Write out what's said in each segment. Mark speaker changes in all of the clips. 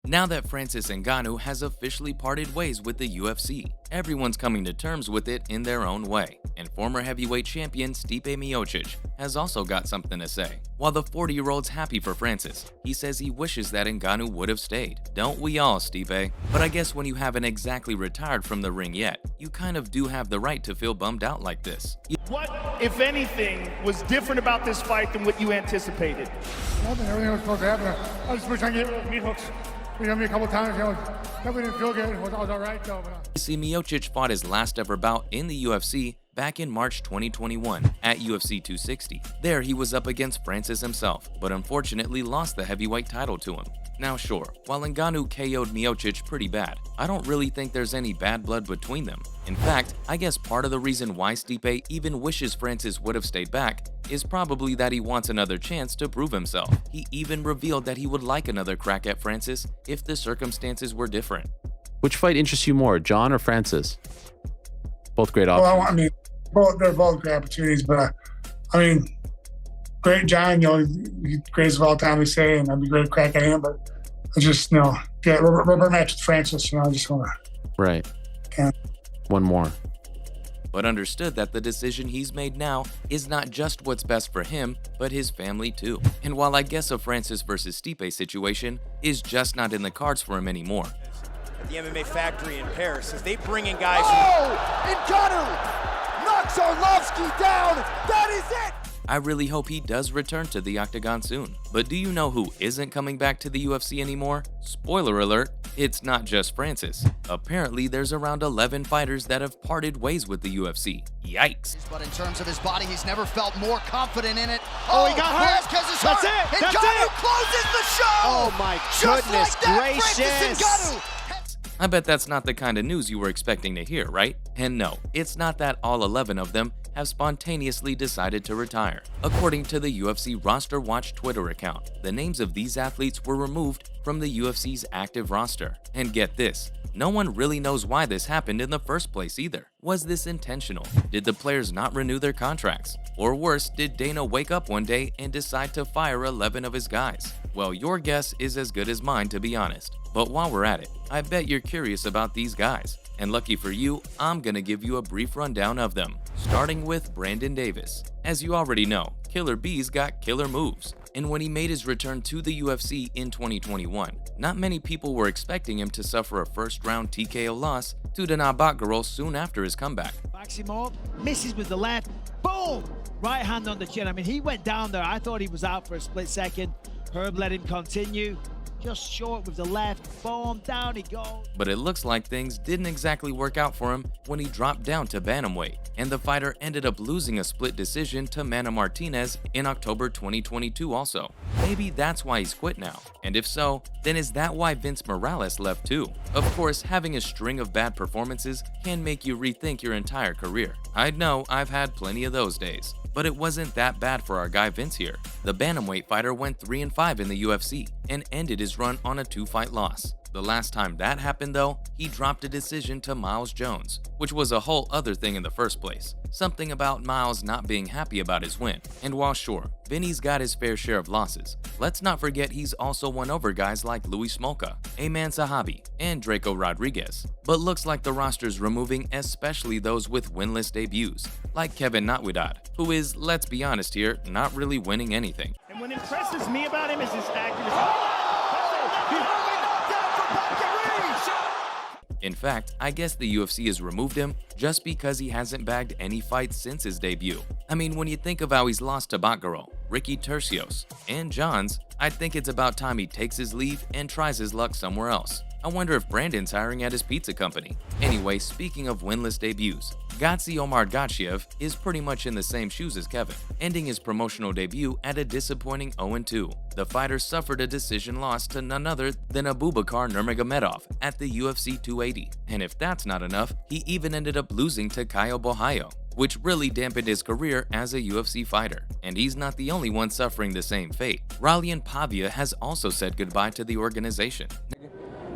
Speaker 1: Now that Francis Ngannou has officially parted ways with the UFC, everyone's coming to terms with it in their own way, and former heavyweight champion Stipe Miocic has also got something to say. While the 40-year-old's happy for Francis, he says he wishes that Ngannou would have stayed. Don't we all, Stipe? But I guess when you haven't exactly retired from the ring yet, you kind of do have the right to feel bummed out like this.
Speaker 2: What, if anything, was different about this fight than what you anticipated?
Speaker 3: Nothing. Everything was supposed to happen. I just wish I could get meat hooks. You know me a couple times. Definitely didn't feel good. I was all right though.
Speaker 1: See, Miocic fought his last ever bout in the UFC back in March 2021 at UFC 260. There, he was up against Francis himself, but unfortunately lost the heavyweight title to him. Now sure, while Ngannou KO'd Miocic pretty bad, I don't really think there's any bad blood between them. In fact, I guess part of the reason why Stipe even wishes Francis would have stayed back is probably that he wants another chance to prove himself. He even revealed that he would like another crack at Francis if the circumstances were different.
Speaker 4: Which fight interests you more, John or Francis? Both great options.
Speaker 3: Well, I mean, they're both great opportunities, but great John, he's greatest of all time, we say, and I'd be great to crack at him, but I just, get a rubber match with Francis, I just want to.
Speaker 4: Right.
Speaker 3: Yeah.
Speaker 4: One more.
Speaker 1: But understood that the decision he's made now is not just what's best for him, but his family too. And while I guess a Francis versus Stipe situation is just not in the cards for him anymore.
Speaker 5: At the MMA Factory in Paris, as they bring in guys
Speaker 6: Ngannou knocks Arlovsky down. That is it.
Speaker 1: I really hope he does return to the octagon soon. But do you know who isn't coming back to the UFC anymore? Spoiler alert, it's not just Francis. Apparently, there's around 11 fighters that have parted ways with the UFC. Yikes.
Speaker 6: But in terms of his body, he's never felt more confident in it.
Speaker 5: Oh, he got hurt.
Speaker 6: Vasquez is
Speaker 5: That's
Speaker 6: hurt.
Speaker 5: it. That's
Speaker 6: Ngannou
Speaker 5: it.
Speaker 6: closes the show.
Speaker 5: Oh my
Speaker 6: Just
Speaker 5: goodness
Speaker 6: like that,
Speaker 5: gracious.
Speaker 6: Francis Ngannou.
Speaker 1: I bet that's not the kind of news you were expecting to hear, right? And no, it's not that all 11 of them have spontaneously decided to retire. According to the UFC Roster Watch Twitter account, the names of these athletes were removed from the UFC's active roster. And get this, no one really knows why this happened in the first place either. Was this intentional? Did the players not renew their contracts? Or worse, did Dana wake up one day and decide to fire 11 of his guys? Well, your guess is as good as mine, to be honest. But while we're at it, I bet you're curious about these guys. And lucky for you, I'm gonna give you a brief rundown of them, starting with Brandon Davis. As you already know, Killer B's got killer moves. And when he made his return to the UFC in 2021, not many people were expecting him to suffer a first-round TKO loss to Ngannou Batgarel soon after his comeback.
Speaker 7: Maximo misses with the left, boom! Right hand on the chin. I mean, he went down there. I thought he was out for a split second. Herb let him continue. Just short with the left, boom, down he goes.
Speaker 1: But it looks like things didn't exactly work out for him when he dropped down to bantamweight, and the fighter ended up losing a split decision to Mana Martinez in October 2022 also. Maybe that's why he's quit now. And if so, then is that why Vince Morales left too? Of course, having a string of bad performances can make you rethink your entire career. I know I've had plenty of those days. But it wasn't that bad for our guy Vince here. The bantamweight fighter went 3-5 in the UFC and ended his run on a 2-fight loss. The last time that happened though, he dropped a decision to Miles Jones, which was a whole other thing in the first place. Something about Miles not being happy about his win. And while sure, Vinny's got his fair share of losses, let's not forget he's also won over guys like Louis Smolka, Ayman Sahabi, and Draco Rodriguez. But looks like the roster's removing especially those with winless debuts, like Kevin Notwidad, who is, let's be honest here, not really winning anything.
Speaker 2: And what impresses me about him is his accuracy.
Speaker 1: In fact, I guess the UFC has removed him just because he hasn't bagged any fights since his debut. I mean, when you think of how he's lost to Batgarel, Ricky Tercios, and Johns, I think it's about time he takes his leave and tries his luck somewhere else. I wonder if Brandon's hiring at his pizza company. Anyway, speaking of winless debuts, Gatsi Omar Gatchiev is pretty much in the same shoes as Kevin, ending his promotional debut at a disappointing 0-2. The fighter suffered a decision loss to none other than Abubakar Nurmagomedov at the UFC 280. And if that's not enough, he even ended up losing to Caio Borralho, which really dampened his career as a UFC fighter. And he's not the only one suffering the same fate. Raulian Pavia has also said goodbye to the organization.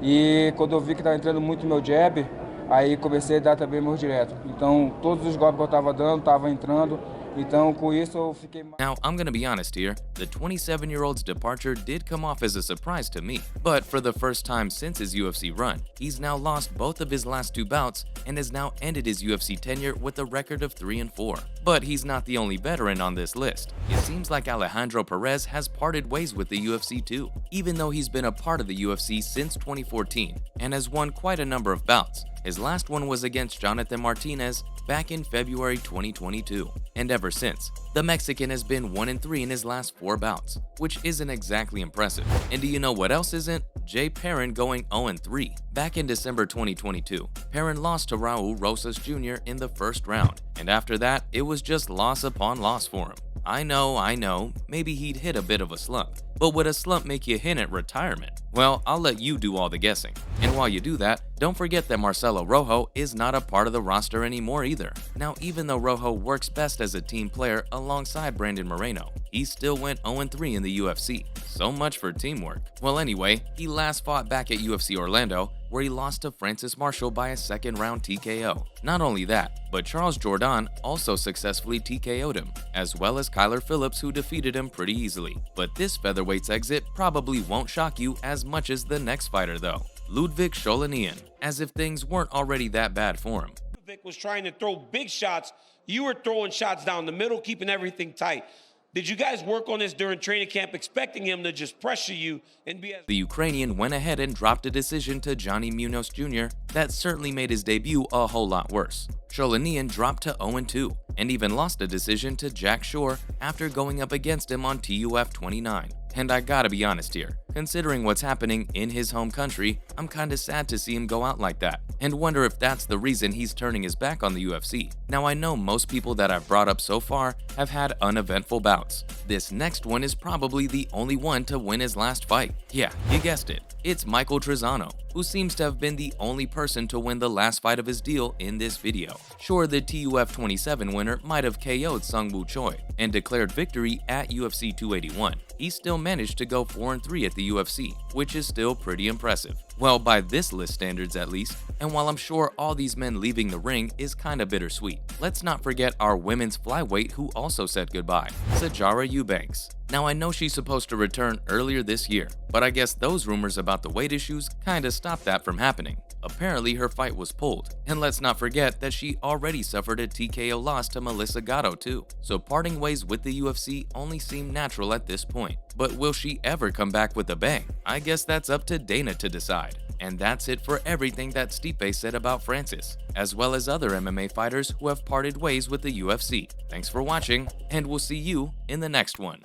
Speaker 8: E quando eu vi que estava entrando muito meu jab, aí comecei a dar também meu direto. Então todos os golpes que eu estava dando, estava entrando. Então, com isso, eu fiquei mais.
Speaker 1: Now, I'm gonna be honest here, the 27-year-old's departure did come off as a surprise to me, but for the first time since his UFC run, he's now lost both of his last 2 bouts and has now ended his UFC tenure with a record of 3-4. But he's not the only veteran on this list. It seems like Alejandro Perez has parted ways with the UFC too, even though he's been a part of the UFC since 2014 and has won quite a number of bouts. His last one was against Jonathan Martinez back in February 2022, and ever since, the Mexican has been 1-3 in his last 4 bouts, which isn't exactly impressive. And do you know what else isn't? Jay Perrin going 0-3. Back in December 2022, Perrin lost to Raul Rosas Jr. in the first round, and after that, it was just loss upon loss for him. I know, maybe he'd hit a bit of a slump, but would a slump make you hint at retirement? Well, I'll let you do all the guessing. And while you do that, don't forget that Marcelo Rojo is not a part of the roster anymore either. Now, even though Rojo works best as a team player alongside Brandon Moreno, he still went 0-3 in the UFC. So much for teamwork. Well, anyway, he last fought back at UFC Orlando, where he lost to Francis Marshall by a second-round TKO. Not only that, but Charles Jourdain also successfully TKO'd him, as well as Kyler Phillips, who defeated him pretty easily. But this featherweight's exit probably won't shock you as much as the next fighter though, Ludwig Sholinian, as if things weren't already that bad for him.
Speaker 9: Ludwig was trying to throw big shots. You were throwing shots down the middle, keeping everything tight. Did you guys work on this during training camp, expecting him to just pressure you and be as...
Speaker 1: The Ukrainian went ahead and dropped a decision to Johnny Munoz Jr. that certainly made his debut a whole lot worse. Sholinian dropped to 0-2 and even lost a decision to Jack Shore after going up against him on TUF 29. And I gotta be honest here, considering what's happening in his home country, I'm kinda sad to see him go out like that, and wonder if that's the reason he's turning his back on the UFC. Now, I know most people that I've brought up so far have had uneventful bouts. This next one is probably the only one to win his last fight. Yeah, you guessed it. It's Michael Trizano, who seems to have been the only person to win the last fight of his deal in this video. Sure, the TUF 27 winner might have KO'd Sungwoo Choi and declared victory at UFC 281. He still managed to go 4-3 at the UFC, which is still pretty impressive. Well, by this list standards at least, and while I'm sure all these men leaving the ring is kinda bittersweet, let's not forget our women's flyweight who also said goodbye, Sijara Eubanks. Now, I know she's supposed to return earlier this year, but I guess those rumors about the weight issues kinda stopped that from happening. Apparently, her fight was pulled, and let's not forget that she already suffered a TKO loss to Melissa Gatto too, so parting ways with the UFC only seemed natural at this point. But will she ever come back with a bang? I guess that's up to Dana to decide. And that's it for everything that Stipe said about Francis, as well as other MMA fighters who have parted ways with the UFC. Thanks for watching, and we'll see you in the next one.